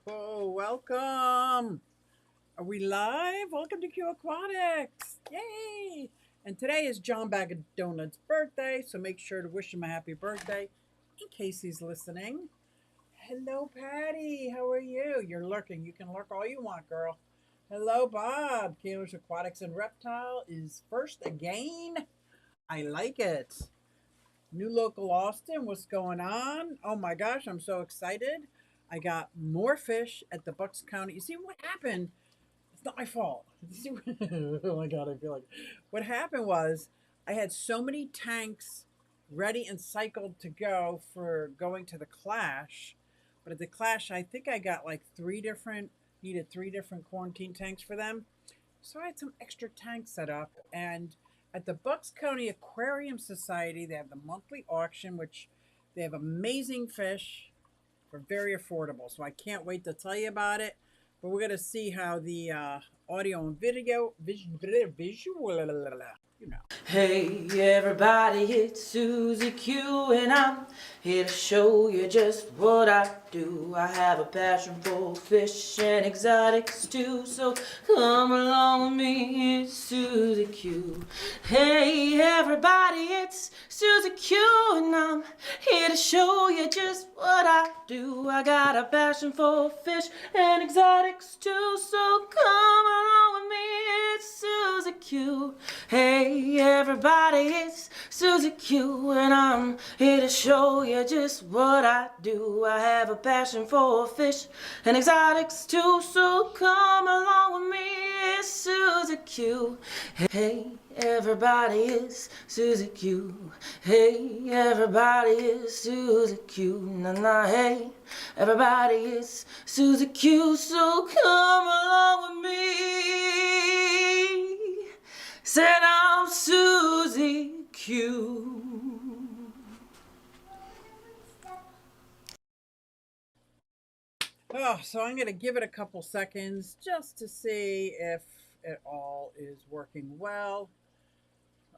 Oh, welcome. Are we live? Welcome to Q Aquatics. Yay! And today is John Bag of Donuts' birthday, so make sure to wish him a happy birthday in case he's listening. Hello, Patty. How are you? You're lurking. You can lurk all you want, girl. Hello, Bob. Kayla's Aquatics and Reptile is first again. I like it. New local Austin, what's going on? Oh my gosh, I'm so excited. I got more fish at the Bucks County. You see what happened? It's not my fault. Oh my god, I feel like what happened was I had so many tanks ready and cycled to go for going to the clash. But at the clash, I think I got like needed three different quarantine tanks for them. So I had some extra tanks set up, and at the Bucks County Aquarium Society, they have the monthly auction, which they have amazing fish for very affordable. So I can't wait to tell you about it. But we're gonna see how the audio and visual, you know. Hey everybody, it's Susie Q and I'm here to show you just what I do. I have a passion for fish and exotics too, so come along with me, it's Susie Q. Hey everybody, it's Susie Q and I'm here to show you just what I do. I got a passion for fish and exotics too, so come along with me, it's Susie Q. Hey everybody, it's Susie Q and I'm here to show you just what I do. I have a passion for fish and exotics too, so come along with me, it's Susie Q. Hey everybody, it's Susie Q. Hey everybody, it's Susie Q. Nah nah, hey everybody, it's Susie Q, so come along with me. Said I'm Susie Q. Oh, so I'm gonna give it a couple seconds just to see if it all is working well.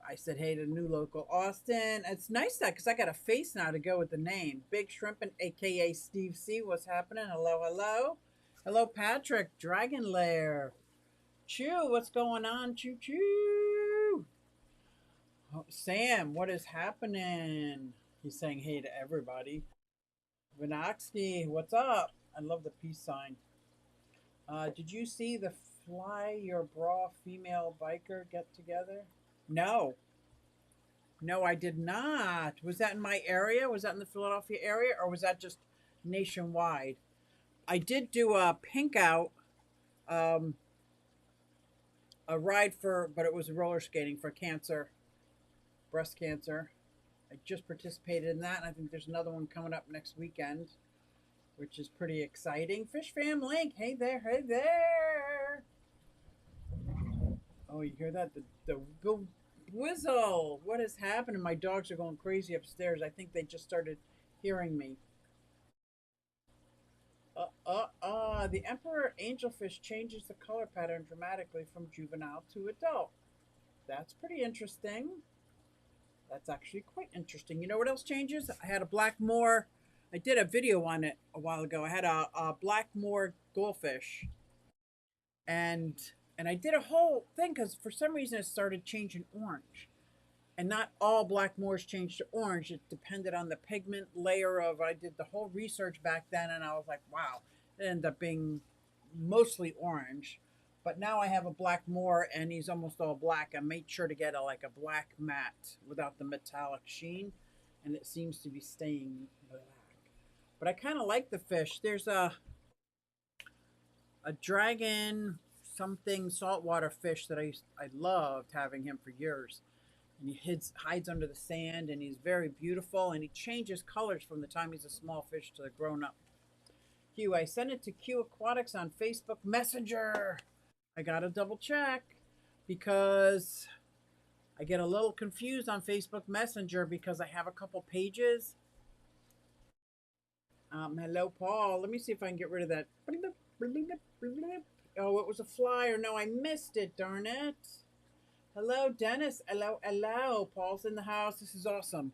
I said hey to new local Austin. It's nice that because I got a face now to go with the name. Big Shrimpin, aka Steve C. What's happening? Hello, hello. Hello, Patrick, Dragon Lair. Chew, what's going on? Choo choo. Oh, Sam, what is happening? He's saying hey to everybody. Vinoxky, what's up? I love the peace sign. Did you see the Fly Your Bra female biker get together? No, no, I did not. Was that in my area? Was that in the Philadelphia area, or was that just nationwide? I did do a pink out, um, a ride for, but it was roller skating for cancer, breast cancer. I just participated in that, and I think there's another one coming up next weekend, which is pretty exciting. Fish Fam Link, hey there, hey there. Oh, you hear that? The whizzle. What is happening? My dogs are going crazy upstairs. I think they just started hearing me. The emperor angelfish changes the color pattern dramatically from juvenile to adult. That's pretty interesting. That's actually quite interesting. You know what else changes? I had a black moor. I did a video on it a while ago. I had a black moor goldfish, and I did a whole thing because for some reason it started changing orange. And not all black moors changed to orange. It depended on the pigment layer of. I did the whole research back then, and I was like, wow, it ended up being mostly orange. But now I have a black moor, and he's almost all black. I made sure to get a black matte without the metallic sheen, and it seems to be staying black. But I kind of like the fish. There's a dragon something saltwater fish that I loved having him for years, and he hides under the sand, and he's very beautiful, and he changes colors from the time he's a small fish to a grown up. Q, I sent it to Q Aquatics on Facebook Messenger. I gotta double check because I get a little confused on Facebook Messenger because I have a couple pages. Hello, Paul. Let me see if I can get rid of that. Oh, it was a flyer. No, I missed it. Darn it. Hello, Dennis. Hello, hello. Paul's in the house. This is awesome.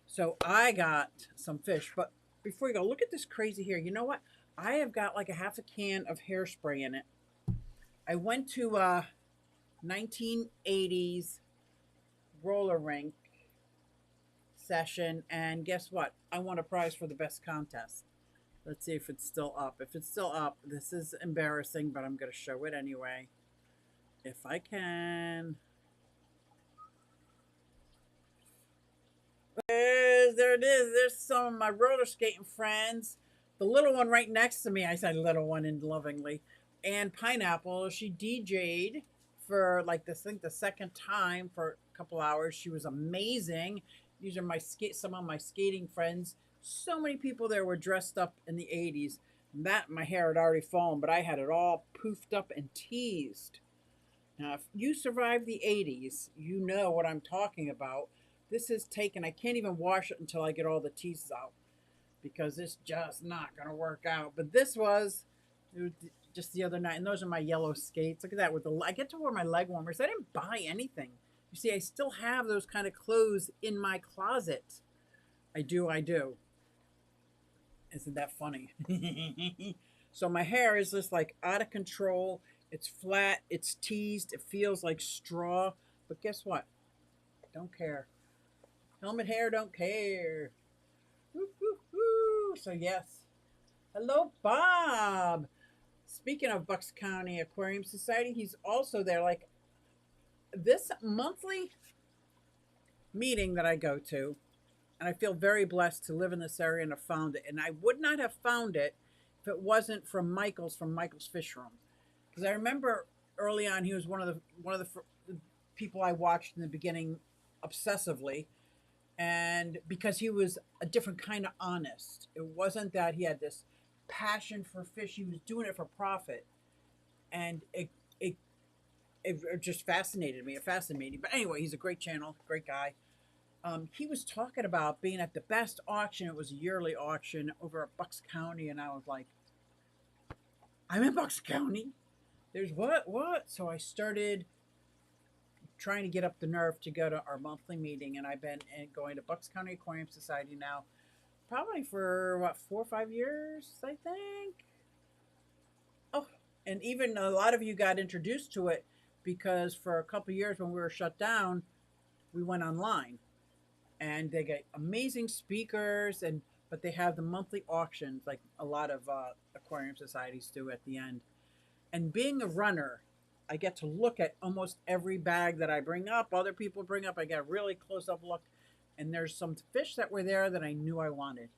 So I got some fish, but before you go, look at this crazy here. You know what? I have got like a half a can of hairspray in it. I went to 1980s roller rink session, and guess what? I won a prize for the best contest. Let's see if it's still up. If it's still up, this is embarrassing, but I'm going to show it anyway. If I can. There it is. There's some of my roller skating friends. The little one right next to me, I say little one and lovingly, and Pineapple, she DJ'd for like this, I think the second time for a couple hours. She was amazing. These are some of my skating friends. So many people there were dressed up in the 80s. That my hair had already fallen, but I had it all poofed up and teased. Now, if you survived the 80s, you know what I'm talking about. This is taken, I can't even wash it until I get all the teeth out because it's just not going to work out. But it was just the other night, and those are my yellow skates. Look at that. I get to wear my leg warmers. I didn't buy anything. You see, I still have those kind of clothes in my closet. I do, I do. Isn't that funny? So my hair is just like out of control. It's flat, it's teased, it feels like straw. But guess what? Don't care. Helmet hair don't care. Woo, woo, woo. So yes. Hello, Bob. Speaking of Bucks County Aquarium Society, he's also there. Like this monthly meeting that I go to, and I feel very blessed to live in this area and have found it. And I would not have found it if it wasn't from Michael's Fish Room, because I remember early on he was one of the people I watched in the beginning obsessively, and because he was a different kind of honest. It wasn't that he had this passion for fish; he was doing it for profit, and it just fascinated me. It fascinated me. But anyway, he's a great channel, great guy. He was talking about being at the best auction. It was a yearly auction over at Bucks County, and I was like, I'm in Bucks County. There's what? So I started trying to get up the nerve to go to our monthly meeting, and I've been going to Bucks County Aquarium Society now, probably for what 4 or 5 years, I think. Oh, and even a lot of you got introduced to it because for a couple of years when we were shut down, we went online, and they get amazing speakers, and but they have the monthly auctions like a lot of aquarium societies do at the end. And being a runner, I get to look at almost every bag that I bring up. Other people bring up. I get a really close up look, and there's some fish that were there that I knew I wanted.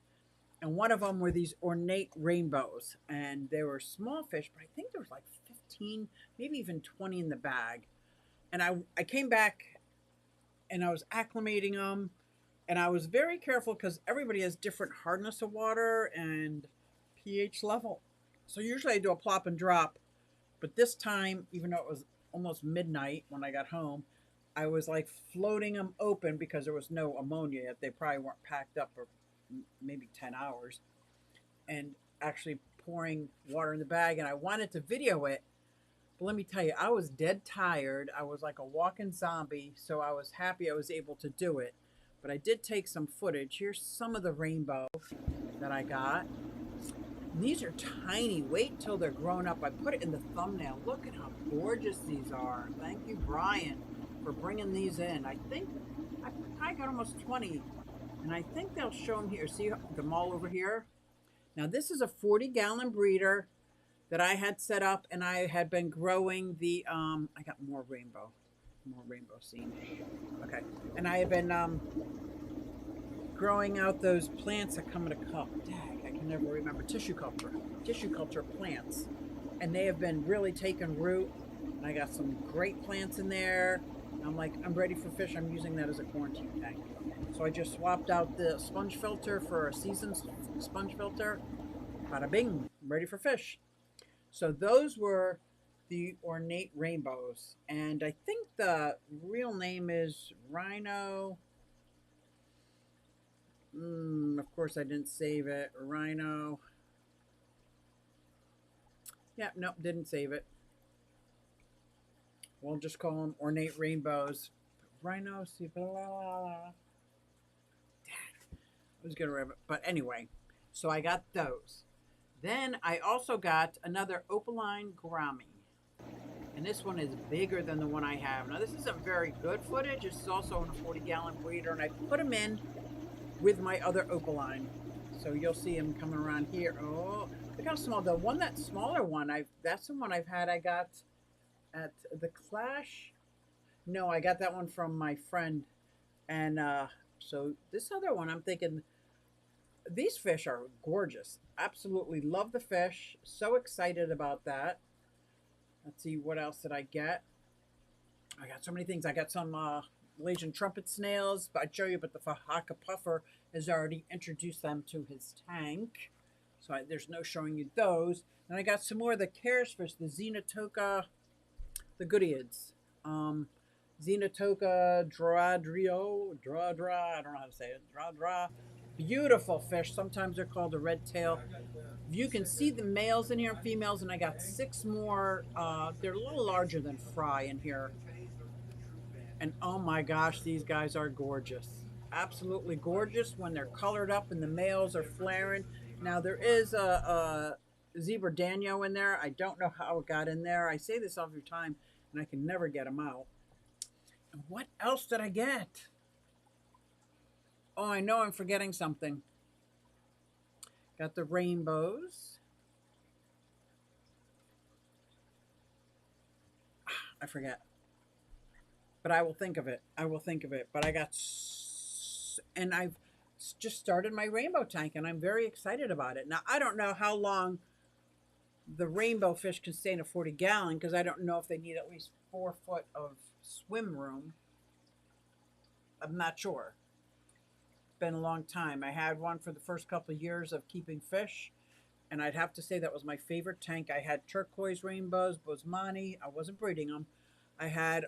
And one of them were these ornate rainbows, and they were small fish, but I think there was like 15, maybe even 20 in the bag. And I came back and I was acclimating them, and I was very careful because everybody has different hardness of water and pH level. So usually I do a plop and drop, but this time, even though it was almost midnight when I got home, I was like floating them open because there was no ammonia yet. They probably weren't packed up for maybe 10 hours, and actually pouring water in the bag. And I wanted to video it, but let me tell you, I was dead tired. I was like a walking zombie, so I was happy I was able to do it. But I did take some footage. Here's some of the rainbow that I got. And these are tiny. Wait till they're grown up. I put it in the thumbnail. Look at how gorgeous these are. Thank you, Brian, for bringing these in. I think I got almost 20, and I think they'll show them here. See them all over here? Now, this is a 40-gallon breeder that I had set up, and I had been growing the, I got more rainbow scene. Okay. And I have been growing out those plants that come in a cup. Dang, I can never remember. Tissue culture plants. And they have been really taking root. And I got some great plants in there. I'm like, I'm ready for fish. I'm using that as a quarantine tank. So I just swapped out the sponge filter for a seasoned sponge filter. Bada bing, I'm ready for fish. So those were the ornate rainbows. And I think the real name is Rhino. Of course, I didn't save it. Rhino. Yeah, nope, didn't save it. We'll just call them ornate rainbows. Rhino, see, blah, blah, blah. I was going to remember. But anyway, so I got those. Then I also got another opaline gourami. And this one is bigger than the one I have. Now, this isn't very good footage. This is also in a 40-gallon breeder, and I put them in with my other opaline. So you'll see them coming around here. Oh, look how small. The one, that smaller one, that's the one I've had. I got at the Clash. No, I got that one from my friend. And so this other one, I'm thinking these fish are gorgeous. Absolutely love the fish. So excited about that. Let's see, what else did I get? I got so many things. I got some Malaysian trumpet snails, but I'd show you, but the Fahaka puffer has already introduced them to his tank. So there's no showing you those. And I got some more of the Cares fish, the Xenotoka, the Goodeids. Xenotoka dradrio, I don't know how to say it, dra. Beautiful fish. Sometimes they're called a red tail. You can see the males in here and females, and I got 6 more. They're a little larger than fry in here. And oh my gosh, these guys are gorgeous. Absolutely gorgeous when they're colored up and the males are flaring. Now, there is a zebra danio in there. I don't know how it got in there. I say this all the time, and I can never get them out. And what else did I get? Oh, I know I'm forgetting something. Got the rainbows. I forget. But I will think of it. I will think of it. But I got, and I've just started my rainbow tank, and I'm very excited about it. Now, I don't know how long the rainbow fish can stay in a 40-gallon, because I don't know if they need at least 4 foot of swim room. I'm not sure. It's been a long time. I had one for the first couple of years of keeping fish, and I'd have to say that was my favorite tank. I had turquoise rainbows, Bosmani. I wasn't breeding them. I had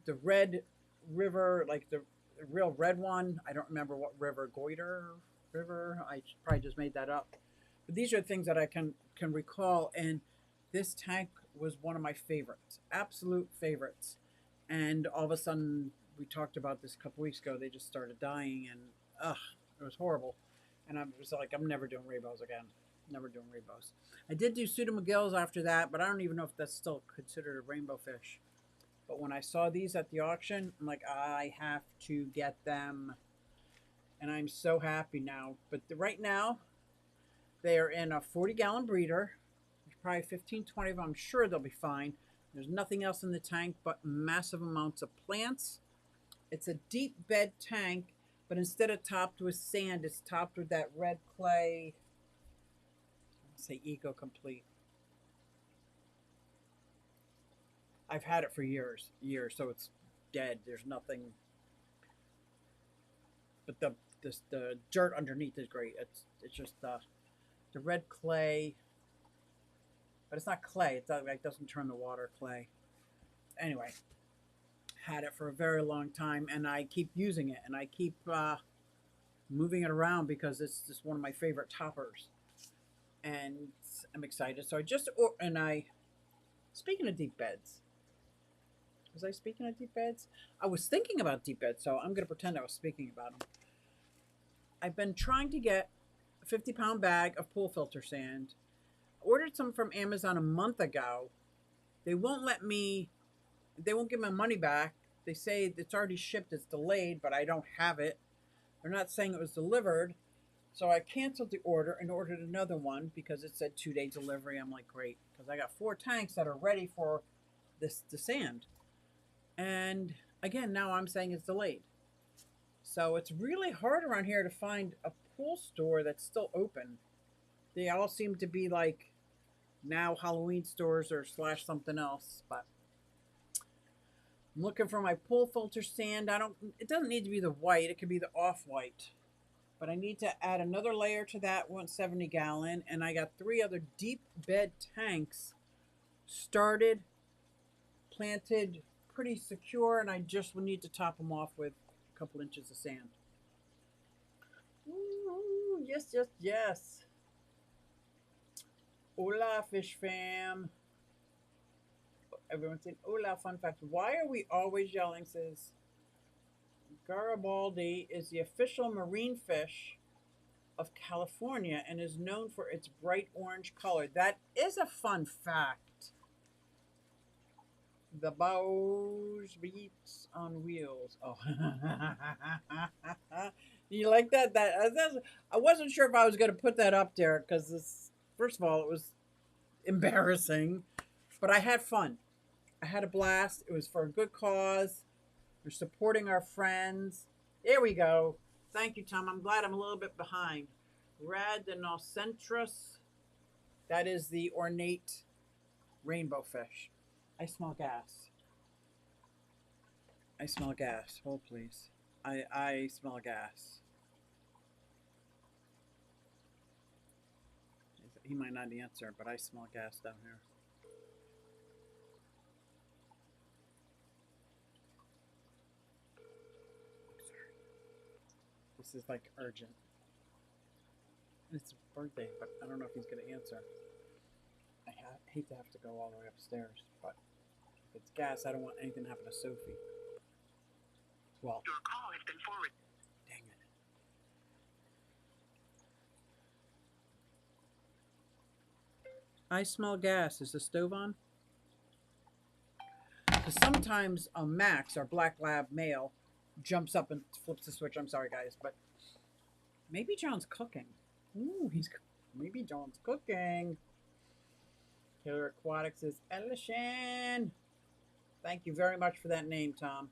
the red river, like the real red one. I don't remember what river, Goiter River. I probably just made that up. But these are things that I can recall, and this tank was one of my favorites, absolute favorites. And all of a sudden, we talked about this a couple weeks ago. They just started dying, and it was horrible. And I was like, I'm never doing rainbows again. Never doing rainbows. I did do pseudomcgills after that, but I don't even know if that's still considered a rainbow fish. But when I saw these at the auction, I'm like, I have to get them. And I'm so happy now. But right now, they are in a 40-gallon breeder. There's probably 15, 20 of them. I'm sure they'll be fine. There's nothing else in the tank but massive amounts of plants. It's a deep bed tank, but instead of topped with sand, it's topped with that red clay. I'll say Eco Complete. I've had it for years, so it's dead. There's nothing, but the dirt underneath is great. It's just the red clay, but it's not clay. It doesn't turn the water clay. Anyway, had it for a very long time, and I keep using it, and I keep moving it around because it's just one of my favorite toppers, and I'm excited. So speaking of deep beds. Was I speaking of deep beds? I was thinking about deep beds, so I'm going to pretend I was speaking about them. I've been trying to get a 50-pound bag of pool filter sand. I ordered some from Amazon a month ago. They won't give my money back. They say it's already shipped, it's delayed, but I don't have it. They're not saying it was delivered. So I canceled the order and ordered another one because it said 2-day delivery. I'm like, great, because I got 4 tanks that are ready for the sand. And again, now I'm saying it's delayed. So it's really hard around here to find a pool store that's still open. They all seem to be like now Halloween stores or / something else. But I'm looking for my pool filter sand. It doesn't need to be the white. It could be the off-white. But I need to add another layer to that 170-gallon. And I got 3 other deep bed tanks started, planted, pretty secure, and I just would need to top them off with a couple inches of sand. Ooh, yes. Hola, fish fam. Everyone's saying hola, fun fact. Why are we always yelling? Says Garibaldi is the official marine fish of California and is known for its bright orange color. That is a fun fact. The Bowes Beats on Wheels. Oh, you like that? I wasn't sure if I was going to put that up there because this. First of all, it was embarrassing, but I had fun. I had a blast. It was for a good cause. We're supporting our friends. There we go. Thank you, Tom. I'm glad I'm a little bit behind. Radinocentris. That is the ornate rainbow fish. I smell gas. I smell gas. Hold, please. I smell gas. He might not answer, but I smell gas down here. This is like urgent. It's his birthday, but I don't know if he's going to answer. I hate to have to go all the way upstairs, but if it's gas, I don't want anything to happen to Sophie. Well, your call has been forwarded. Dang it. I smell gas. Is the stove on? Because sometimes Max, our black lab male, jumps up and flips the switch. I'm sorry, guys, but maybe John's cooking. Ooh, maybe John's cooking. Killer Aquatics is Elishan. Thank you very much for that name, Tom.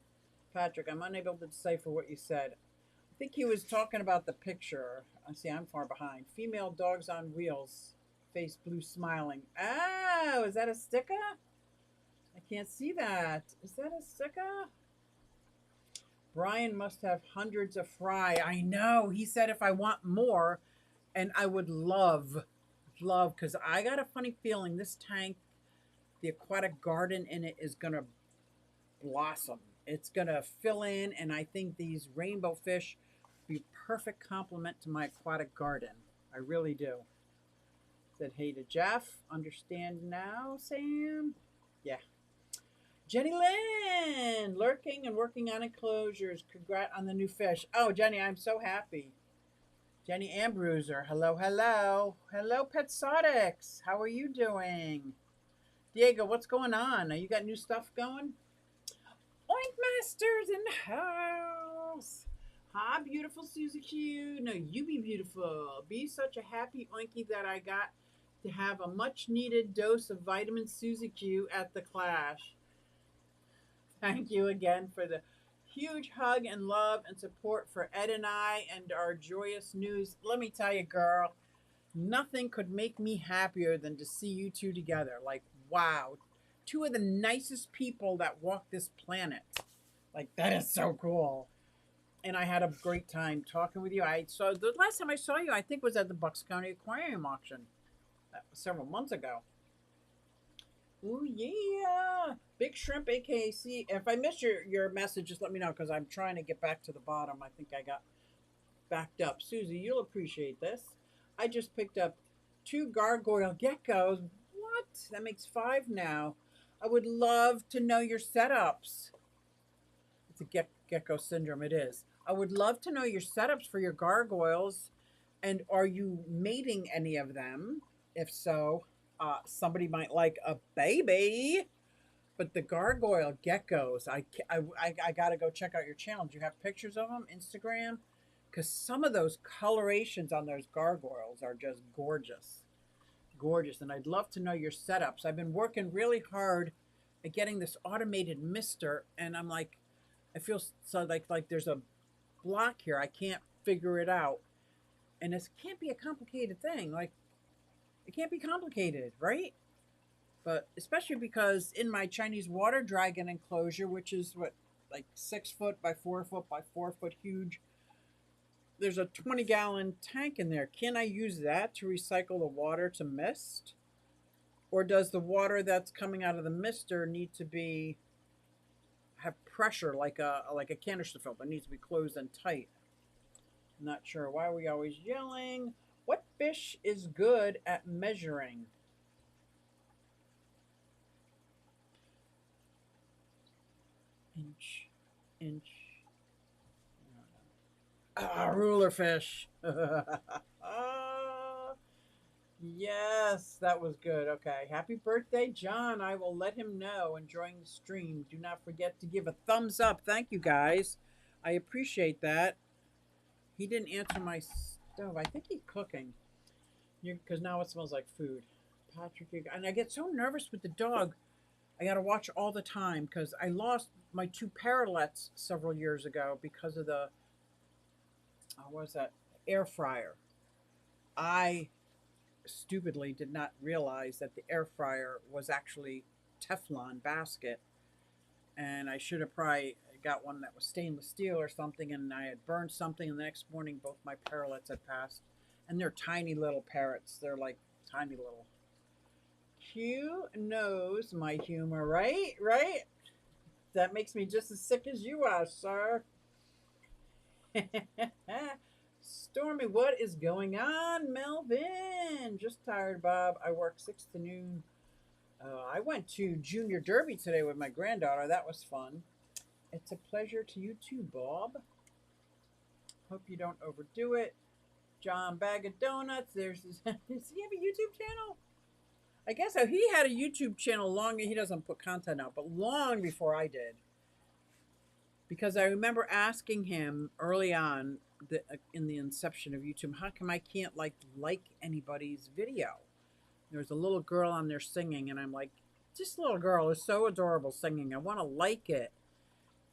Patrick, I'm unable to decipher what you said. I think he was talking about the picture. I see I'm far behind. Female dogs on wheels. Face blue smiling. Oh, is that a sticker? I can't see that. Is that a sticker? Brian must have hundreds of fry. I know. He said if I want more, and I would love, because I got a funny feeling this tank, the aquatic garden in it is going to blossom. It's going to fill in, and I think these rainbow fish be a perfect complement to my aquatic garden. I really do. Said hey to Jeff. Understand now, Sam? Yeah. Jenny Lynn, lurking and working on enclosures. Congrats on the new fish. Oh, Jenny, I'm so happy. Jenny Ambruser, hello, hello. Hello, Petsotics. How are you doing? Diego, what's going on? You got new stuff going? Oink Masters in the house. Hi, beautiful Susie Q. No, you be beautiful. Be such a happy oinky that I got to have a much needed dose of vitamin Susie Q at the clash. Thank you again for the huge hug and love and support for Ed and I and our joyous news. Let me tell you, girl, nothing could make me happier than to see you two together. Like, wow, two of the nicest people that walk this planet. Like, that is so cool. And I had a great time talking with you. The last time I saw you, I think was at the Bucks County Aquarium auction several months ago. Oh yeah, Big Shrimp AKC. If I missed your message, just let me know because I'm trying to get back to the bottom. I think I got backed up. Susie, you'll appreciate this. I just picked up 2 gargoyle geckos. What? That makes 5 now. I would love to know your setups. It's a gecko syndrome. It is. I would love to know your setups for your gargoyles, and are you mating any of them? If so, somebody might like a baby. But the gargoyle geckos, I got to go check out your channel. Do you have pictures of them? Instagram? Because some of those colorations on those gargoyles are just gorgeous. Gorgeous. And I'd love to know your setups. I've been working really hard at getting this automated mister, and I'm like, I feel so like there's a block here. I can't figure it out. And this can't be a complicated thing. Like, it can't be complicated, right? But especially because in my Chinese water dragon enclosure, which is what, like 6 foot by 4 foot by 4 foot huge, there's a 20-gallon tank in there. Can I use that to recycle the water to mist? Or does the water that's coming out of the mister need to have pressure like a canister filter? It needs to be closed and tight. I'm not sure. Why are we always yelling? What fish is good at measuring? Inch. Ruler fish. Yes, that was good. Okay. Happy birthday, John. I will let him know enjoying the stream. Do not forget to give a thumbs up. Thank you, guys. I appreciate that. He didn't answer my stove. I think he's cooking. Because now it smells like food. Patrick, and I get so nervous with the dog. I got to watch all the time because I lost my two parrotlets several years ago because of the, what was that, air fryer. I stupidly did not realize that the air fryer was actually Teflon basket, and I should have probably got one that was stainless steel or something, and I had burned something, and the next morning both my parrotlets had passed. And they're tiny little parrots. They're like tiny little. Q knows my humor, right? Right? That makes me just as sick as you are, sir. Stormy, what is going on, Melvin? Just tired, Bob. I work 6 to noon. I went to Junior Derby today with my granddaughter. That was fun. It's a pleasure to you too, Bob. Hope you don't overdo it. John Bag of Donuts. Does he have a YouTube channel? I guess so. He had a YouTube channel long. He doesn't put content out, but long before I did. Because I remember asking him early on in the inception of YouTube, how come I can't like anybody's video? There was a little girl on there singing, and I'm like, this little girl is so adorable singing. I want to like it.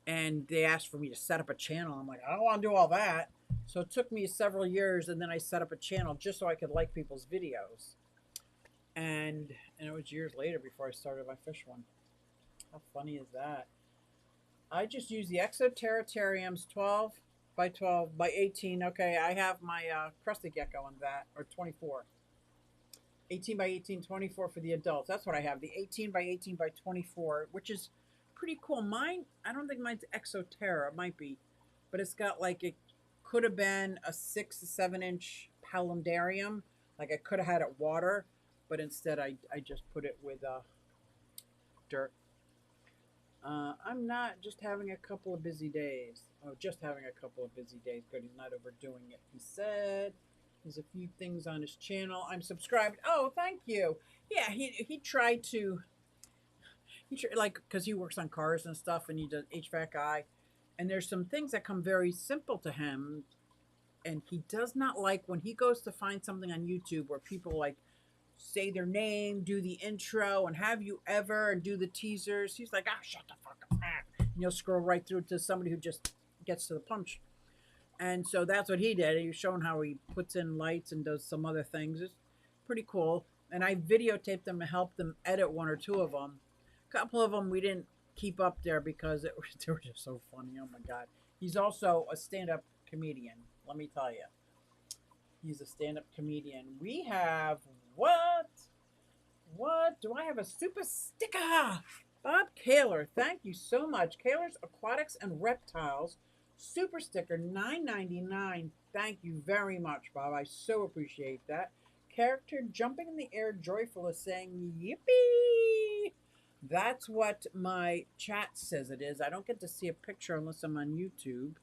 And they asked for me to set up a channel. I'm like, I don't want to do all that. So it took me several years, and then I set up a channel just so I could like people's videos. And it was years later before I started my fish one. How funny is that? I just use the Exoterritariums 12 by 12 by 18. Okay, I have my crested gecko on that, or 24. 18 by 18, 24 for the adults. That's what I have. The 18 by 18 by 24, which is pretty cool. Mine, I don't think mine's Exoterra. It might be. But it's got like, it could have been a 6 to 7-inch palindarium. Like I could have had it water, but instead I just put it with dirt. I'm not just having a couple of busy days. Oh, just having a couple of busy days. Good, he's not overdoing it. He said there's a few things on his channel. I'm subscribed. Oh, thank you. Yeah, he tried to. Like, because he works on cars and stuff, and he does HVAC guy, and there's some things that come very simple to him, and he does not like when he goes to find something on YouTube where people like say their name, do the intro, and have you ever, and do the teasers. He's like, shut the fuck up. And you'll scroll right through to somebody who just gets to the punch. And so that's what he did. He was showing how he puts in lights and does some other things. It's pretty cool. And I videotaped them and helped them edit one or two of them. A couple of them we didn't keep up there because they were just so funny. Oh my God. He's also a stand-up comedian, let me tell you. He's a stand-up comedian. We have what? What? Do I have a super sticker? Bob Kaler, thank you so much. Kaler's Aquatics and Reptiles super sticker, $9.99. Thank you very much, Bob. I so appreciate that. Character jumping in the air joyful is saying yippee. That's what my chat says it is. I don't get to see a picture unless I'm on YouTube.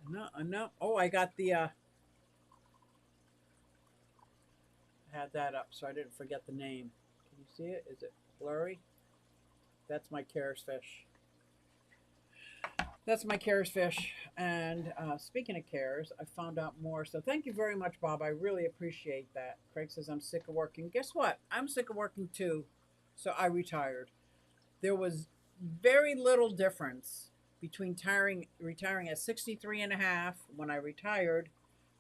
No. Oh, I got the had that up so I didn't forget the name. Can you see it? Is it blurry? That's my Karis fish. That's my Karis fish. And speaking of Karis, I found out more. So thank you very much, Bob. I really appreciate that. Craig says I'm sick of working. Guess what? I'm sick of working too. So I retired. There was very little difference between retiring at 63 and a half when I retired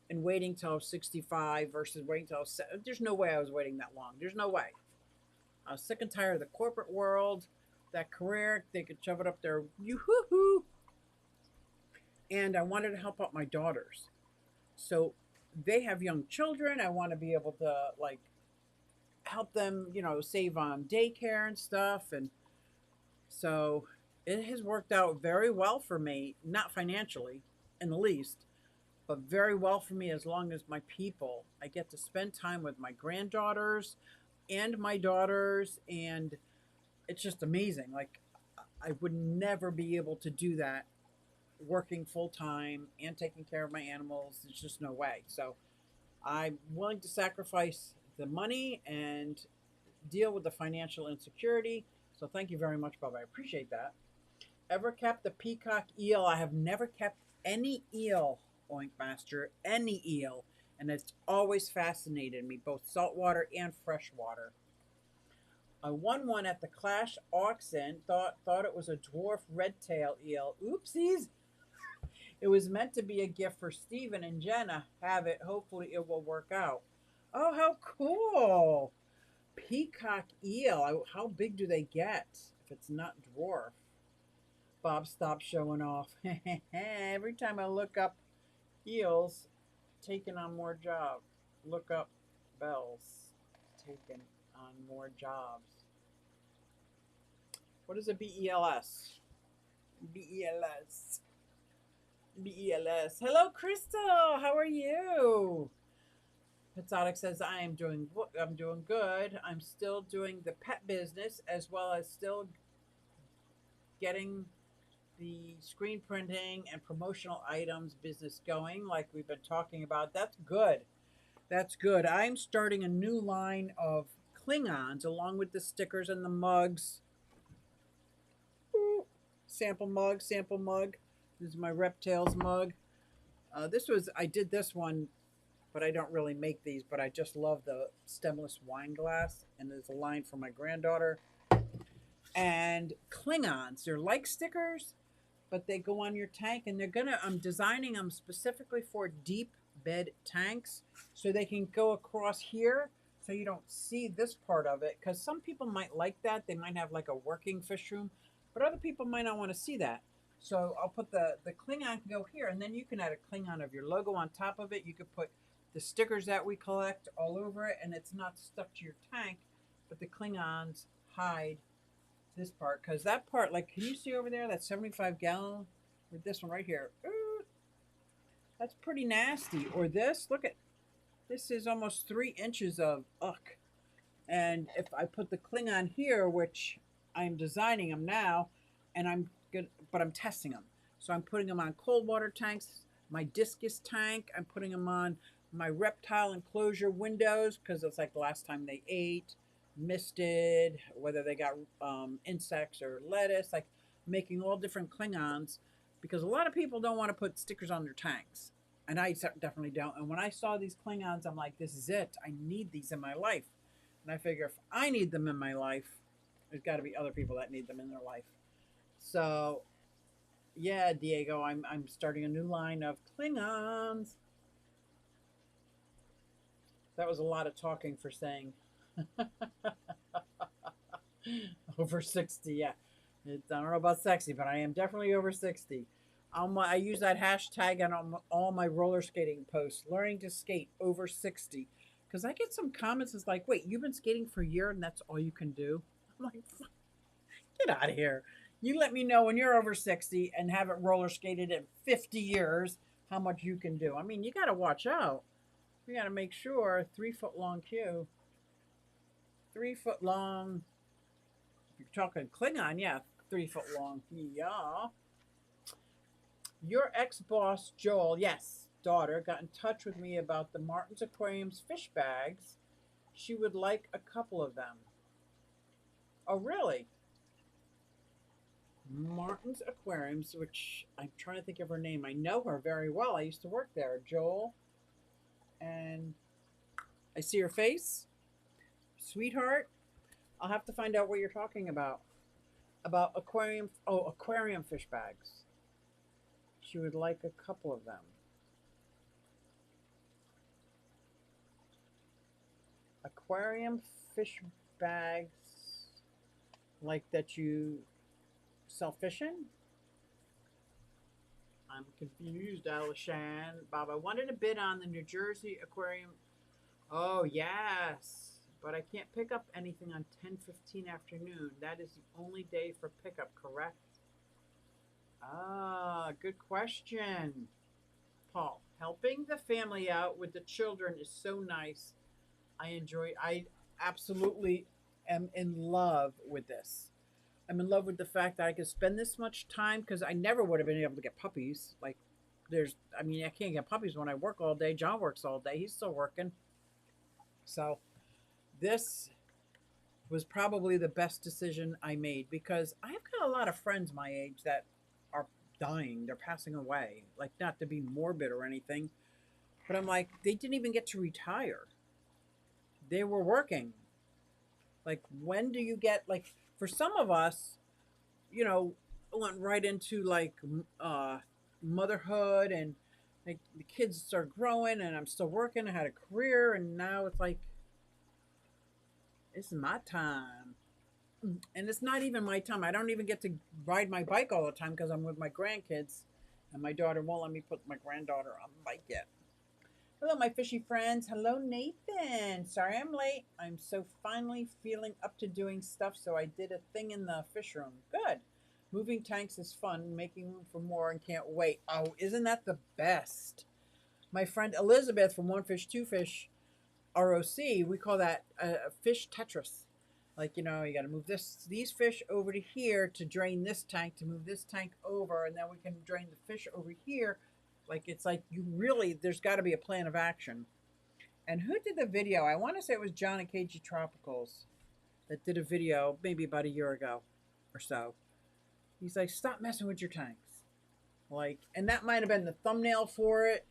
and waiting till I was 65 versus waiting till I was, there's no way I was waiting that long. There's no way. I was sick and tired of the corporate world, that career. They could shove it up their yoo-hoo-hoo. And I wanted to help out my daughters. So they have young children. I want to be able to like help them, save on daycare and stuff. And so it has worked out very well for me, not financially in the least, but very well for me as long as my people, I get to spend time with my granddaughters and my daughters. And it's just amazing. Like I would never be able to do that working full time and taking care of my animals. There's just no way. So I'm willing to sacrifice the money and deal with the financial insecurity. So thank you very much, Bob. I appreciate that. Ever kept a peacock eel? I have never kept any eel, Oink Master, any eel. And it's always fascinated me, both saltwater and freshwater. I won one at the Clash auction. Thought it was a dwarf red-tail eel. Oopsies! It was meant to be a gift for Stephen and Jenna. Have it. Hopefully, it will work out. Oh, how cool! Peacock eel. How big do they get if it's not dwarf? Bob stopped showing off. Every time I look up eels, taking on more jobs. Look up bells, taking on more jobs. What is a BELS? BELS. BELS. Hello, Crystal. How are you? Exotic says I'm doing good. I'm still doing the pet business as well as still getting the screen printing and promotional items business going like we've been talking about. That's good. That's good. I'm starting a new line of Klingons along with the stickers and the mugs. Ooh, sample mug, sample mug. This is my Reptiles mug. I did this one, but I don't really make these, but I just love the stemless wine glass. And there's a line for my granddaughter. And Klingons, they're like stickers, but they go on your tank and I'm designing them specifically for deep bed tanks so they can go across here so you don't see this part of it, because some people might like that. They might have like a working fish room, but other people might not want to see that. So I'll put the Klingon can go here, and then you can add a Klingon of your logo on top of it. You could put the stickers that we collect all over it, and it's not stuck to your tank, but the Klingons hide this part, because that part, like, can you see over there that 75-gallon with this one right here? Ooh, that's pretty nasty. Or this, look at this, is almost 3 inches of uck. And if I put the Klingon here, which I'm designing them now, and I'm good, but I'm testing them. So I'm putting them on cold water tanks, my discus tank. I'm putting them on my reptile enclosure windows because it's like the last time they ate, misted, whether they got insects or lettuce, like making all different Klingons, because a lot of people don't want to put stickers on their tanks. And I definitely don't. And when I saw these Klingons, I'm like, this is it. I need these in my life. And I figure if I need them in my life, there's got to be other people that need them in their life. So, yeah, Diego, I'm starting a new line of Klingons. That was a lot of talking for saying over 60. Yeah, I don't know about sexy, but I am definitely over 60. I use that hashtag on all my roller skating posts, learning to skate over 60. Because I get some comments that's like, wait, you've been skating for a year and that's all you can do? I'm like, get out of here. You let me know when you're over 60 and haven't roller skated in 50 years how much you can do. I mean, you got to watch out. You got to make sure 3 foot long queue, 3 foot long. If you're talking Klingon, yeah, 3 foot long. Yeah. Your ex boss, Joel, yes, daughter, got in touch with me about the Martin's Aquarium's fish bags. She would like a couple of them. Oh, really? Martin's Aquariums, which I'm trying to think of her name. I know her very well. I used to work there. Joel, and I see her face. Sweetheart, I'll have to find out what you're talking about. About aquarium fish bags. She would like a couple of them. Aquarium fish bags, like that you sell fishing? I'm confused, Alishan. Bob, I wanted to bid on the New Jersey Aquarium. Oh, yes. But I can't pick up anything on 10:15 afternoon. That is the only day for pickup, correct? Ah, good question. Paul, helping the family out with the children is so nice. I absolutely am in love with this. I'm in love with the fact that I can spend this much time, because I never would have been able to get puppies. Like, I mean, I can't get puppies when I work all day. John works all day. He's still working. So this was probably the best decision I made because I've got a lot of friends my age that are dying. They're passing away. Like, not to be morbid or anything, but I'm like, they didn't even get to retire. They were working. Like, when do you get, like, for some of us, you know, went right into like motherhood, and like the kids start growing and I'm still working. I had a career, and now it's like, it's my time. And it's not even my time. I don't even get to ride my bike all the time because I'm with my grandkids, and my daughter won't let me put my granddaughter on the bike yet. Hello, my fishy friends. Hello, Nathan. Sorry I'm late. I'm so finally feeling up to doing stuff, so I did a thing in the fish room. Good. Moving tanks is fun, making room for more, and can't wait. Oh, isn't that the best? My friend Elizabeth from One Fish, Two Fish ROC, we call that a fish Tetris. Like, you know, you got to move these fish over to here to drain this tank, to move this tank over, and then we can drain the fish over here. Like, it's like you really, there's got to be a plan of action. And who did the video? I want to say it was John and KG Tropicals that did a video maybe about a year ago or so. He's like, stop messing with your tanks. Like, and that might have been the thumbnail for it,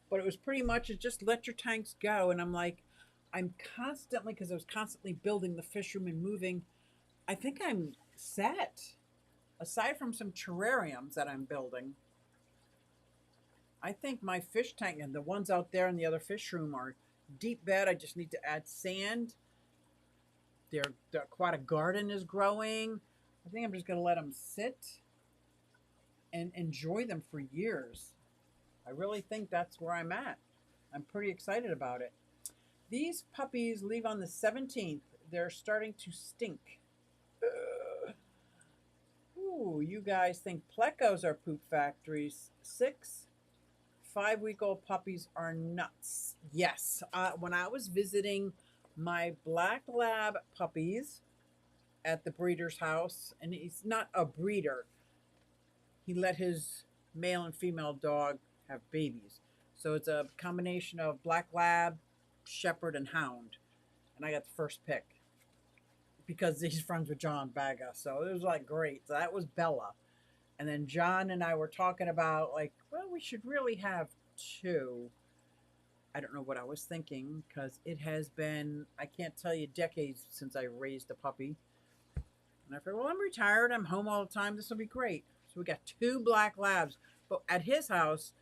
but it was pretty much just let your tanks go. And I'm like, I'm constantly, because I was constantly building the fish room and moving, I think I'm set. Aside from some terrariums that I'm building, I think my fish tank and the ones out there in the other fish room are deep bed. I just need to add sand. The aquatic garden is growing. I think I'm just going to let them sit and enjoy them for years. I really think that's where I'm at. I'm pretty excited about it. These puppies leave on the 17th. They're starting to stink. Ugh. Ooh, you guys think plecos are poop factories. 6 5-week-old puppies are nuts. Yes. When I was visiting my black lab puppies at the breeder's house, and he's not a breeder, he let his male and female dog have babies. So it's a combination of black lab, shepherd, and hound. And I got the first pick because he's friends with John Baga. So it was like great. So that was Bella. And then John and I were talking about, like, well, we should really have 2. I don't know what I was thinking because it has been, I can't tell you, decades since I raised a puppy. And I figured, well, I'm retired. I'm home all the time. This will be great. So we got 2 black labs. But at his house,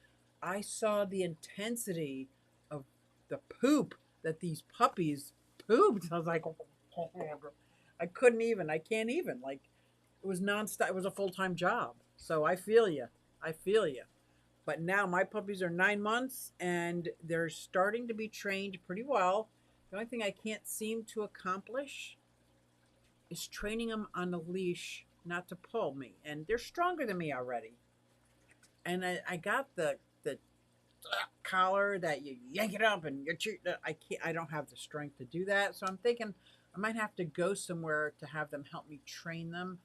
I saw the intensity of the poop that these puppies pooped. I was like, I couldn't even. I can't even. Like, it was nonstop. It was a full-time job. So I feel you. I feel you. But now my puppies are 9 months and they're starting to be trained pretty well. The only thing I can't seem to accomplish is training them on the leash not to pull me. And they're stronger than me already. And I got the collar that you yank it up and I can't. I don't have the strength to do that. So I'm thinking I might have to go somewhere to have them help me train them,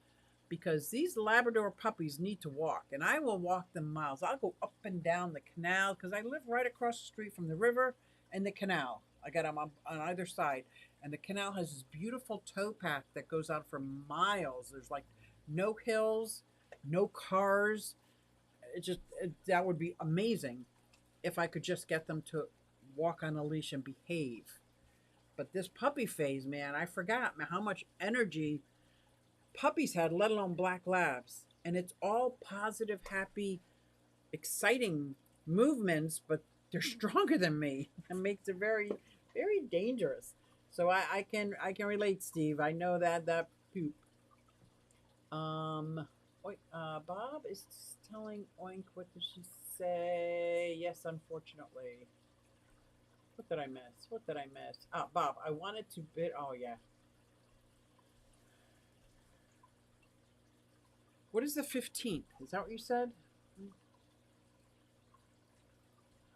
because these Labrador puppies need to walk, and I will walk them miles. I'll go up and down the canal because I live right across the street from the river and the canal. I got them on either side, and the canal has this beautiful towpath that goes on for miles. There's like no hills, no cars. That would be amazing if I could just get them to walk on a leash and behave. But this puppy phase, man, I forgot how much energy puppies had, let alone black labs. And it's all positive, happy, exciting movements, but they're stronger than me. It makes it very, very dangerous. So I can relate, Steve. I know that poop. Bob is telling Oink. What did she say? Yes, unfortunately. What did I miss? What did I miss? Bob, I wanted to bid. Oh yeah. What is the 15th? Is that what you said?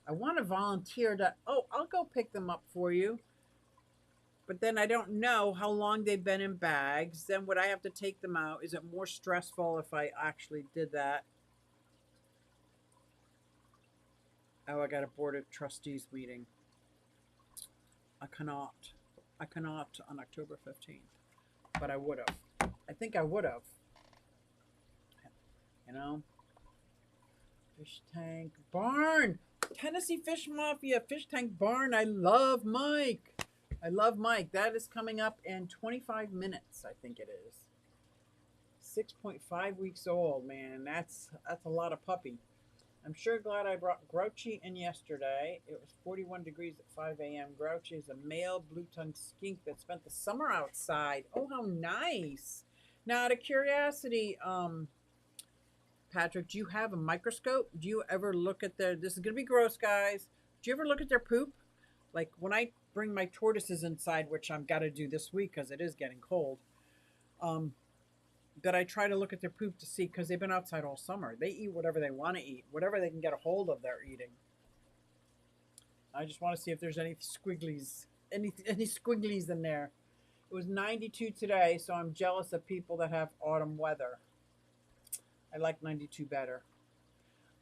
I want to volunteer to. Oh, I'll go pick them up for you. But then I don't know how long they've been in bags. Then would I have to take them out? Is it more stressful if I actually did that? Oh, I got a board of trustees meeting. I cannot. I cannot on October 15th, but I would have. I think I would have. You know, fish tank barn, Tennessee Fish Mafia fish tank barn. I love Mike. I love Mike. That is coming up in 25 minutes. I think it is. 6.5 weeks old, man. That's a lot of puppy. I'm sure glad I brought Grouchy in yesterday. It was 41 degrees at 5 a.m. Grouchy is a male blue-tongued skink that spent the summer outside. Oh, how nice. Now, out of curiosity, Patrick, do you have a microscope? Do you ever look at their, this is going to be gross, guys. Do you ever look at their poop? Like when I bring my tortoises inside, which I've got to do this week because it is getting cold, um, that I try to look at their poop to see because they've been outside all summer. They eat whatever they want to eat, whatever they can get a hold of, they're eating. I just want to see if there's any squigglies, any squigglies in there. It was 92 today, so I'm jealous of people that have autumn weather. I like 92 better.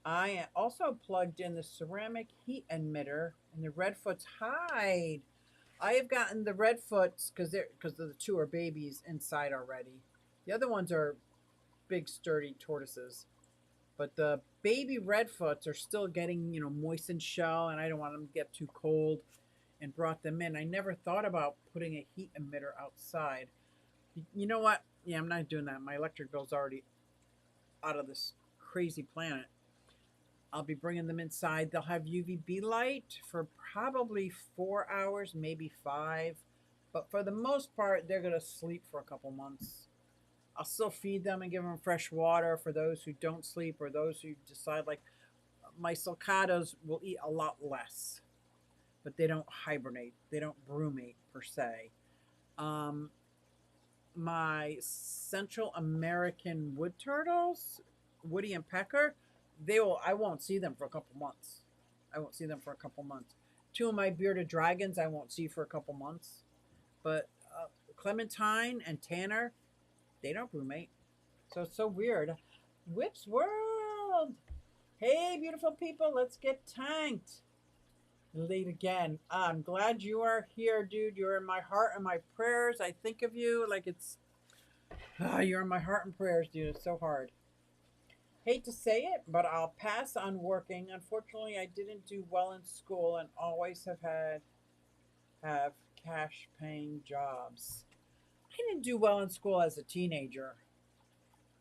I also plugged in the ceramic heat emitter in the redfoot's hide. I have gotten the redfoots because the two are babies inside already. The other ones are big sturdy tortoises, but the baby redfoots are still getting moistened shell, and I don't want them to get too cold. And brought them in. I never thought about putting a heat emitter outside. You know what? Yeah, I'm not doing that. My electric bill's already out of this crazy planet. I'll be bringing them inside. They'll have UVB light for probably 4 hours, maybe 5. But for the most part, they're going to sleep for a couple months. I'll still feed them and give them fresh water for those who don't sleep or those who decide, like my sulcatas will eat a lot less, but they don't hibernate. They don't brumate per se. Um, my Central American wood turtles, Woody and Pecker, they will. I won't see them for a couple months. I won't see them for a couple months. Two of my bearded dragons I won't see for a couple months, but Clementine and Tanner, they don't brumate. So it's so weird. Whips World. Hey, beautiful people, let's get tanked. Late again. I'm glad you are here, dude. You're in my heart and my prayers. I think of you like it's you're in my heart and prayers, dude. It's so hard. Hate to say it, but I'll pass on working. Unfortunately, I didn't do well in school and always have cash paying jobs. I didn't do well in school as a teenager,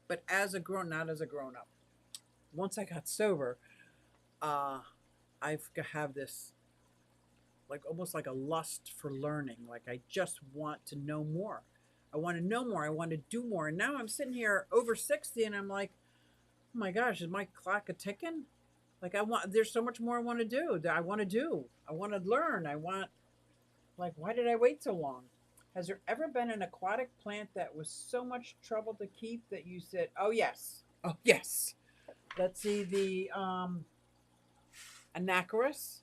but as a not as a grown up. Once I got sober, uh, I've have this like almost like a lust for learning. Like I just want to know more. I want to know more. I want to do more. And now I'm sitting here over 60 and I'm like, oh my gosh, is my clock a ticking? Like there's so much more I want to do that I want to do. I want to learn. Like, why did I wait so long? Has there ever been an aquatic plant that was so much trouble to keep that you said, oh yes, oh yes. Let's see the Anacharis.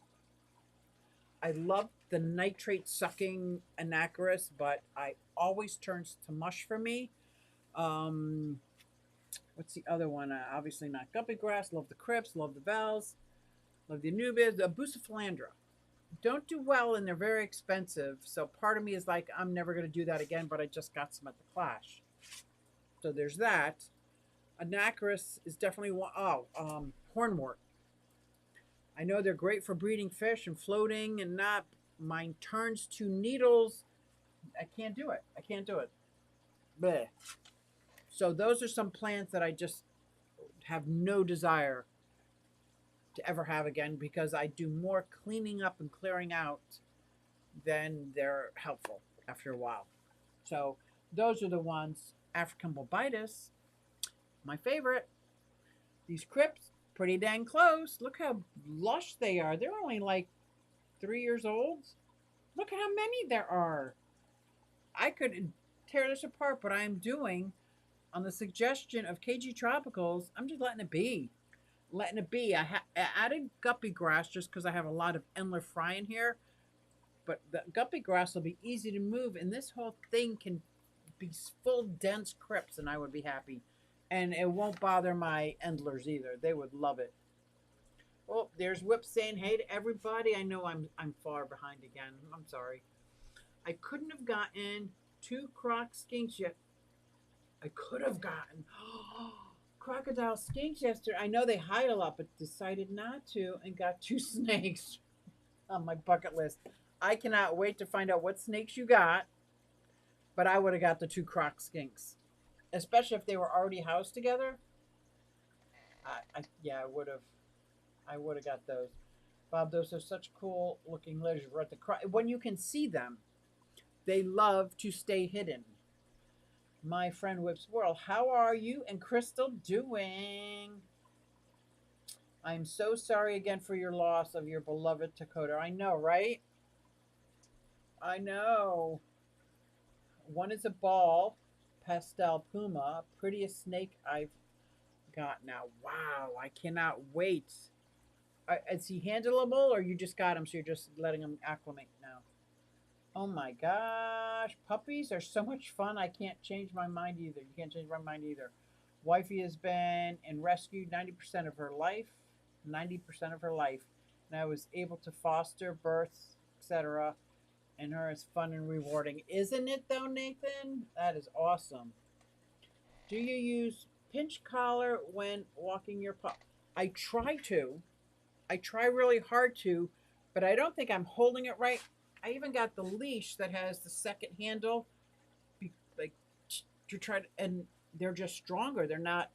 I love the nitrate sucking Anacharis, but I always turns to mush for me. Um, what's the other one? Obviously not guppy grass. Love the Crips. Love the Bells. Love the Anubis. The Bucephalandra. Don't do well, and they're very expensive. So part of me is like, I'm never going to do that again. But I just got some at the Clash. So there's that. Anacharis is definitely one. Oh, hornwort. I know they're great for breeding fish and floating and not. Mine turns to needles. I can't do it. I can't do it. Bleh. So those are some plants that I just have no desire to ever have again because I do more cleaning up and clearing out than they're helpful after a while. So those are the ones. African bulbitis, my favorite. These crypts, pretty dang close. Look how lush they are. They're only like 3 years old. Look how many there are. I could tear this apart, but I am doing on the suggestion of KG Tropicals. I'm just letting it be. Letting it be. I added guppy grass just because I have a lot of Endler fry in here. But the guppy grass will be easy to move, and this whole thing can be full dense crypts, and I would be happy. And it won't bother my Endlers either. They would love it. Oh, there's Whip saying hey to everybody. I know I'm far behind again. I'm sorry. I couldn't have gotten two croc skinks yet. I could have gotten crocodile skinks yesterday. I know they hide a lot, but decided not to and got two snakes on my bucket list. I cannot wait to find out what snakes you got, but I would have got the two croc skinks, especially if they were already housed together. Yeah, I would have. I would have got those. Bob, those are such cool looking lizards. We're at the when you can see them, they love to stay hidden. My friend Whips World, how are you and Crystal doing? I'm so sorry again for your loss of your beloved Dakota. I know, right? I know. One is a ball, pastel puma, prettiest snake I've got now. Wow, I cannot wait. Is he handleable or you just got him so you're just letting him acclimate now? Oh my gosh, puppies are so much fun. I can't change my mind either. You can't change my mind either. Wifey has been in rescue 90% of her life, 90% of her life. And I was able to foster, birth, etc. And her is fun and rewarding. Isn't it though, Nathan? That is awesome. Do you use pinch collar when walking your pup? I try to. I try really hard to, but I don't think I'm holding it right. I even got the leash that has the second handle, like to try to, and they're just stronger. They're not.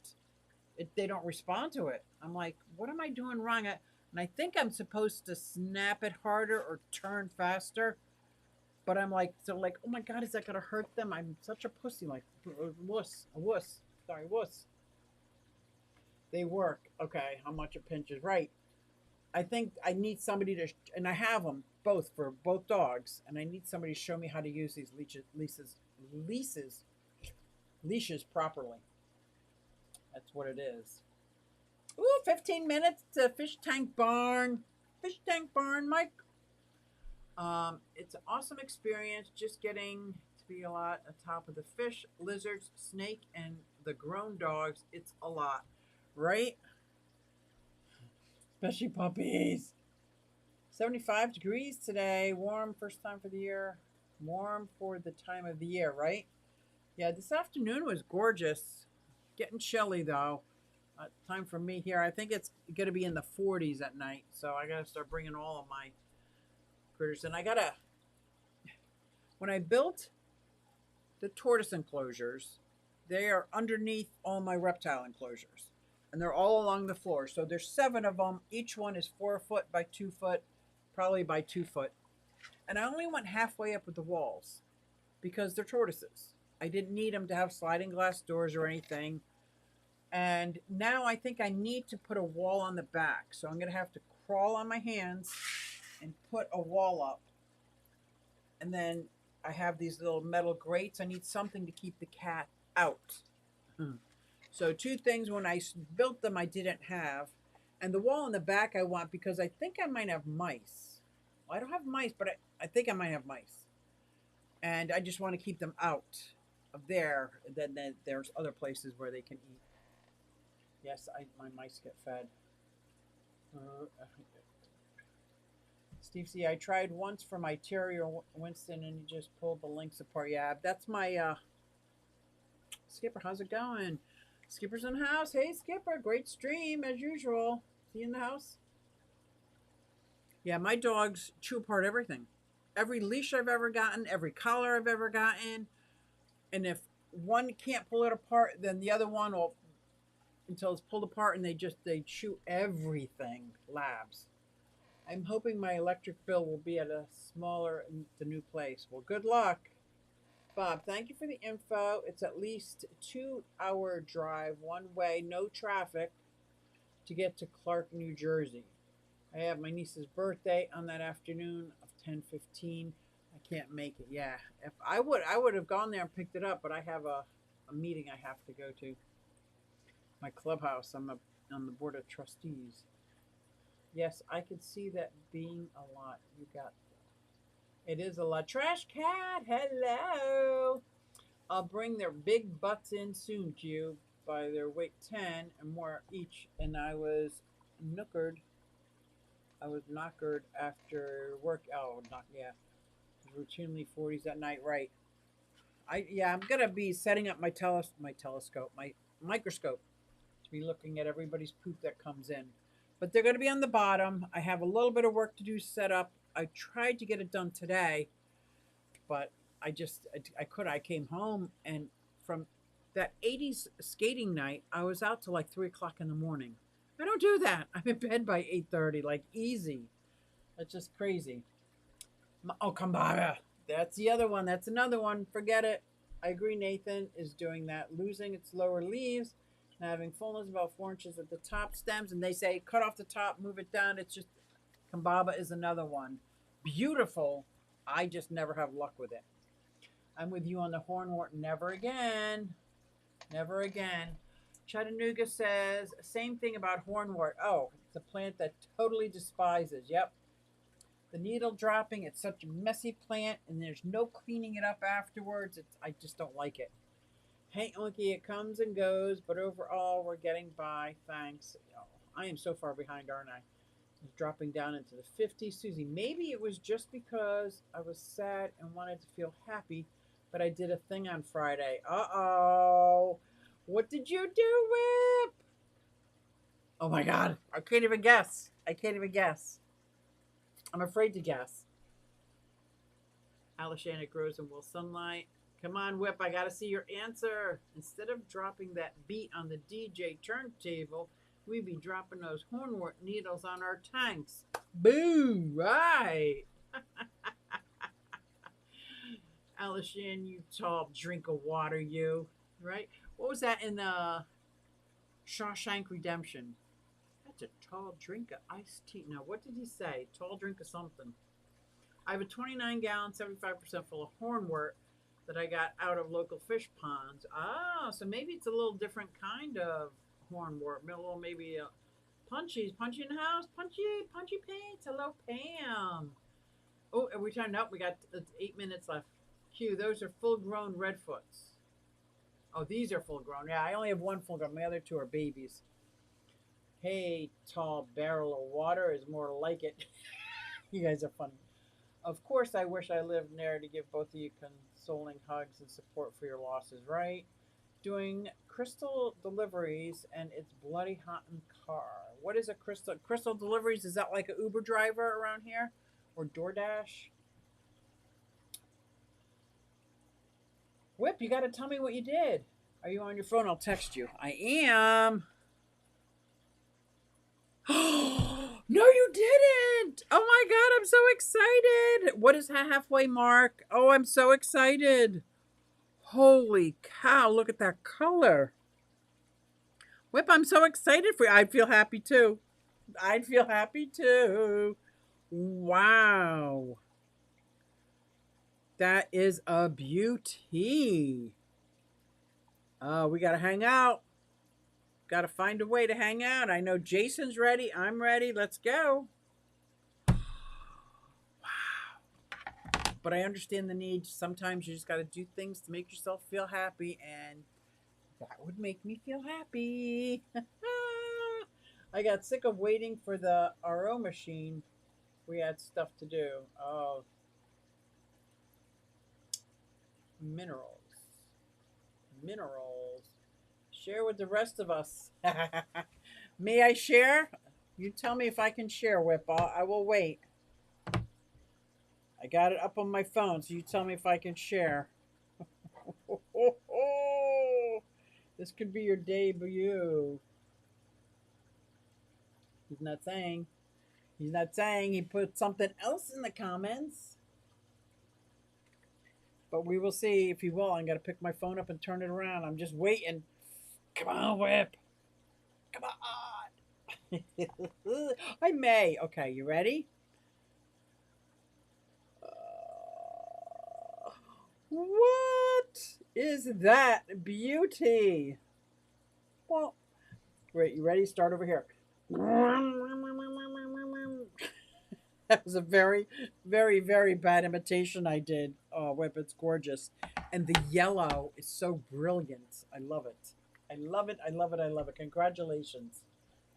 They don't respond to it. I'm like, what am I doing wrong? And I think I'm supposed to snap it harder or turn faster, but I'm like, so like, oh my god, is that gonna hurt them? I'm such a pussy, like a wuss. Sorry, wuss. They work. Okay, how much it pinches? Right. I think I need somebody to, and I have them both for both dogs, and I need somebody to show me how to use these leases, leashes properly. That's what it is. Ooh, 15 minutes to Fish Tank Barn. Fish Tank Barn, Mike. It's an awesome experience just getting to be a lot on top of the fish, lizards, snake, and the grown dogs. It's a lot, right? Especially puppies. 75 degrees today. Warm, first time for the year. Warm for the time of the year, right? Yeah, this afternoon was gorgeous. Getting chilly though. Time for me here. I think it's going to be in the 40s at night. So I got to start bringing all of my critters. And I got to, when I built the tortoise enclosures, they are underneath all my reptile enclosures. And they're all along the floor. So there's 7 of them. Each one is 4 foot by 2 foot, probably by 2 foot. And I only went halfway up with the walls because they're tortoises. I didn't need them to have sliding glass doors or anything. And now I think I need to put a wall on the back. So I'm going to have to crawl on my hands and put a wall up. And then I have these little metal grates. I need something to keep the cat out. So 2 things when I built them I didn't have. And the wall in the back I want because I think I might have mice. Well, I don't have mice, but I think I might have mice. And I just want to keep them out of there. Then there's other places where they can eat. Yes, my mice get fed. Steve C, I tried once for my terrier Winston, and he just pulled the links apart. Yeah, that's my Skipper. How's it going? Skipper's in the house. Hey, Skipper, great stream as usual. Is he in the house? Yeah, my dogs chew apart everything. Every leash I've ever gotten, every collar I've ever gotten, and if one can't pull it apart, then the other one will until it's pulled apart, and they chew everything. Labs. I'm hoping my electric bill will be at a smaller the new place. Well, good luck, Bob. Thank you for the info. It's at least 2 hour drive one way, no traffic, to get to Clark, New Jersey. I have my niece's birthday on that afternoon of 10:15. I can't make it. Yeah, if I would have gone there and picked it up, but I have a meeting I have to go to. My clubhouse. I'm on the board of trustees. Yes, I could see that being a lot. You got it is a lot. Trash cat, hello. I'll bring their big butts in soon, Q, by their weight 10 and more each. And I was nookered I was knackered after work. Oh, not yeah. Routinely 40s at night. Right. I'm gonna be setting up my telescope, my microscope, to be looking at everybody's poop that comes in. But they're gonna be on the bottom. I have a little bit of work to do set up. I tried to get it done today, but I came home and from that 80s skating night, I was out till like 3 o'clock in the morning. I don't do that. I'm in bed by 8:30, like easy. That's just crazy. Oh, Kambara. That's the other one. That's another one. Forget it. I agree. Nathan is doing that, losing its lower leaves and having fullness about 4 inches at the top stems. And they say cut off the top, move it down. It's just Kambaba is another one. Beautiful. I just never have luck with it. I'm with you on the hornwort. Never again. Never again. Chattanooga says same thing about hornwort. Oh, it's a plant that totally despises. Yep. The needle dropping. It's such a messy plant, and there's no cleaning it up afterwards. I just don't like it. Hey, Unky, it comes and goes, but overall, we're getting by. Thanks. Oh, I am so far behind, aren't I? It's dropping down into the 50s. Susie, maybe it was just because I was sad and wanted to feel happy, but I did a thing on Friday. Uh-oh. What did you do, Whip? Oh, my God. I can't even guess. I can't even guess. I'm afraid to guess. Alishana grows in will sunlight. Come on, Whip, I gotta see your answer. Instead of dropping that beat on the DJ turntable, we'd be dropping those hornwort needles on our tanks. Boo! Right. Alishan, you tall drink of water, you. Right? What was that in Shawshank Redemption? That's a tall drink of iced tea. Now, what did he say? Tall drink of something. I have a 29-gallon, 75% full of hornwort that I got out of local fish ponds. Ah, so maybe it's a little different kind of hornwort. A little maybe Punchy's. Punchy in the house? Punchy Paints. Hello, Pam. Oh, are we trying up? We got 8 minutes left. Q, those are full-grown redfoots. Oh, these are full-grown. Yeah, I only have one full-grown. My other two are babies. Hey, tall barrel of water is more like it. You guys are funny. Of course, I wish I lived there to give both of you consoling hugs and support for your losses, right? Doing crystal deliveries, and it's bloody hot in the car. What is a crystal deliveries? Is that like an Uber driver around here? Or DoorDash? Whip, you got to tell me what you did. Are you on your phone? I'll text you. I am. No, you didn't. Oh my God, I'm so excited. What is halfway mark? Oh, I'm so excited. Holy cow, look at that color. Whip, I'm so excited for you. I'd feel happy too. I'd feel happy too. Wow. That is a beauty. We got to hang out. Got to find a way to hang out. I know Jason's ready. I'm ready. Let's go. Wow. But I understand the need. Sometimes you just got to do things to make yourself feel happy, and that would make me feel happy. I got sick of waiting for the RO machine. We had stuff to do. Oh, minerals. Minerals. Share with the rest of us. May I share? You tell me if I can share, Whip. I will wait. I got it up on my phone, so you tell me if I can share. This could be your debut. He's not saying. He's not saying. He put something else in the comments. But we will see if he will. I'm going to pick my phone up and turn it around. I'm just waiting. Come on, Whip. Come on. I may. Okay, you ready? What is that beauty? Well, great. You ready? Start over here. That was a very, very, very bad imitation I did. Oh, Whip, it's gorgeous. And the yellow is so brilliant. I love it. I love it. I love it. I love it. Congratulations.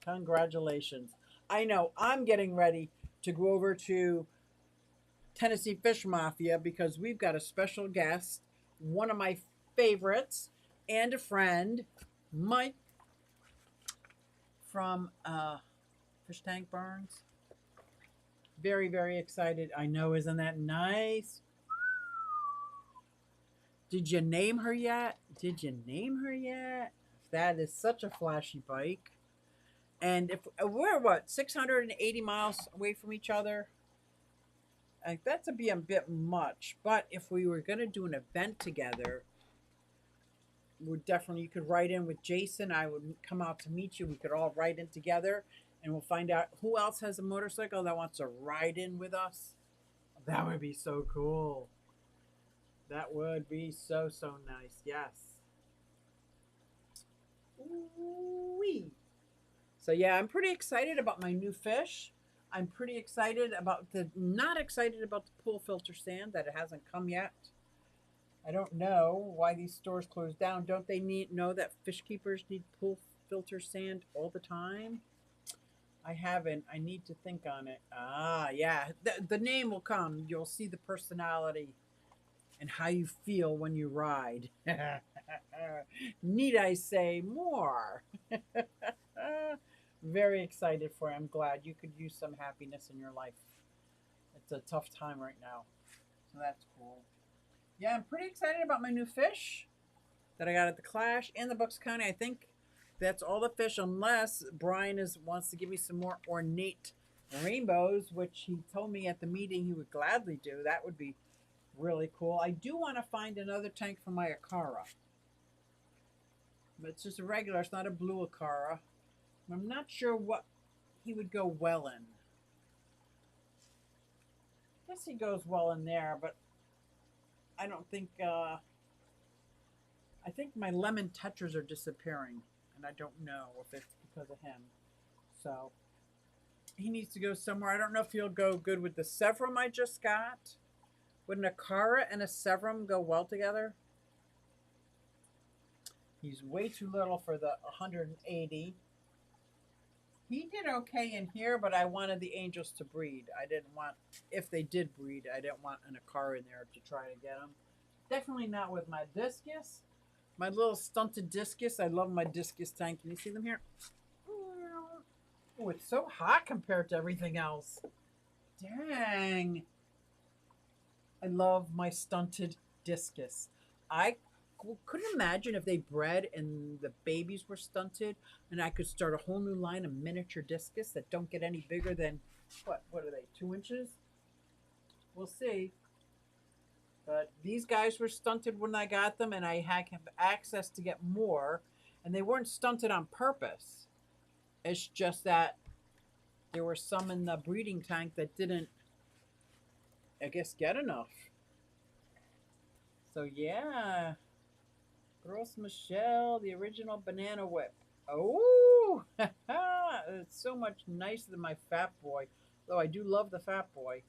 Congratulations. I know I'm getting ready to go over to Tennessee Fish Mafia because we've got a special guest, one of my favorites, and a friend, Mike from Fish Tank Burns. Very, very excited. I know, isn't that nice? Did you name her yet? Did you name her yet? That is such a flashy bike. And if we're what, 680 miles away from each other, like that's a bit much. But if we were going to do an event together, would definitely, you could write in with Jason. I would come out to meet you. We could all write in together, and we'll find out who else has a motorcycle that wants to ride in with us. That would be so cool. That would be so, so nice. Yes. Ooh-wee. So yeah, I'm pretty excited about my new fish. I'm pretty excited about not excited about the pool filter sand, that it hasn't come yet. I don't know why these stores close down. Don't they know that fish keepers need pool filter sand all the time? I haven't. I need to think on it. Ah, yeah. The name will come. You'll see the personality and how you feel when you ride. Need I say more? Very excited for you. I'm glad you could use some happiness in your life. It's a tough time right now. So that's cool. Yeah, I'm pretty excited about my new fish that I got at the Clash and the Bucks County. I think that's all the fish, unless Brian wants to give me some more ornate rainbows, which he told me at the meeting he would gladly do. That would be really cool. I do want to find another tank for my Akara. But it's just a regular. It's not a blue Akara. I'm not sure what he would go well in. I guess he goes well in there, but I don't think, I think my lemon tetras are disappearing, and I don't know if it's because of him. So he needs to go somewhere. I don't know if he'll go good with the Severum I just got. Would an Akara and a Severum go well together? He's way too little for the 180. He did okay in here, but I wanted the Angels to breed. I didn't want, if they did breed, I didn't want an Akara in there to try to get them. Definitely not with my discus. My little stunted discus. I love my discus tank. Can you see them here? Oh, it's so hot compared to everything else. Dang. I love my stunted discus. I couldn't imagine if they bred and the babies were stunted and I could start a whole new line of miniature discus that don't get any bigger than, what are they, 2 inches? We'll see. But these guys were stunted when I got them, and I had access to get more, and they weren't stunted on purpose. It's just that there were some in the breeding tank that didn't, I guess, get enough. So yeah. Gross Michelle, the original banana whip. Oh, it's so much nicer than my Fat Boy. Though I do love the Fat Boy.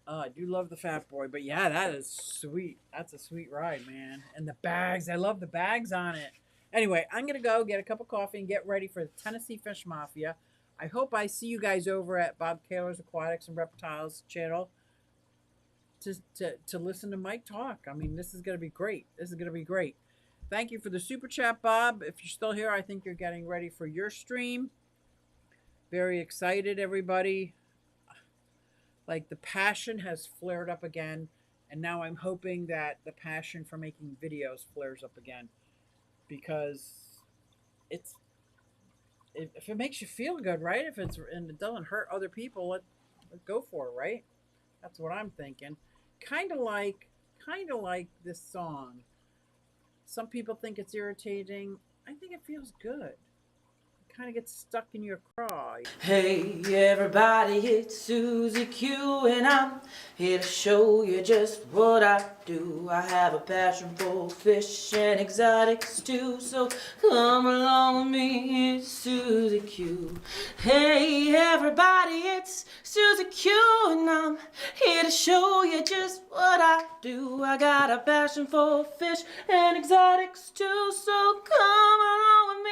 I do love the Fat Boy. But yeah, that is sweet. That's a sweet ride, man. And the bags. I love the bags on it. Anyway, I'm going to go get a cup of coffee and get ready for the Tennessee Fish Mafia. I hope I see you guys over at Bob Kaler's Aquatics and Reptiles channel to listen to Mike talk. I mean, this is going to be great. This is going to be great. Thank you for the super chat, Bob. If you're still here, I think you're getting ready for your stream. Very excited, everybody. Like, the passion has flared up again, and now I'm hoping that the passion for making videos flares up again, because if it makes you feel good, right? And it doesn't hurt other people, let go for it, right? That's what I'm thinking. Kind of like this song. Some people think it's irritating. I think it feels good. Kind of gets stuck in your craw. Hey everybody, it's Susie Q, and I'm here to show you just what I do. I have a passion for fish and exotics too, so come along with me, it's Susie Q. Hey everybody, it's Susie Q, and I'm here to show you just what I do. I got a passion for fish and exotics too, so come along with me.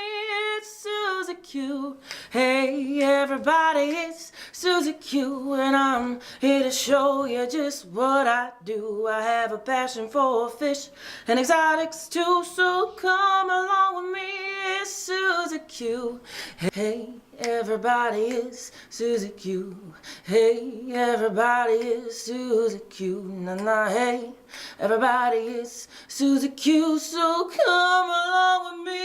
It's Susie Q. Hey everybody, it's Susie Q, and I'm here to show you just what I do. I have a passion for fish and exotics too, so come along with me. It's Susie Q. Hey everybody, it's Susie Q. Hey everybody, it's Susie Q. Nah nah, hey everybody, it's Susie Q. So come along with me.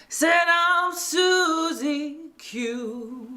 Said I'm Susie Q.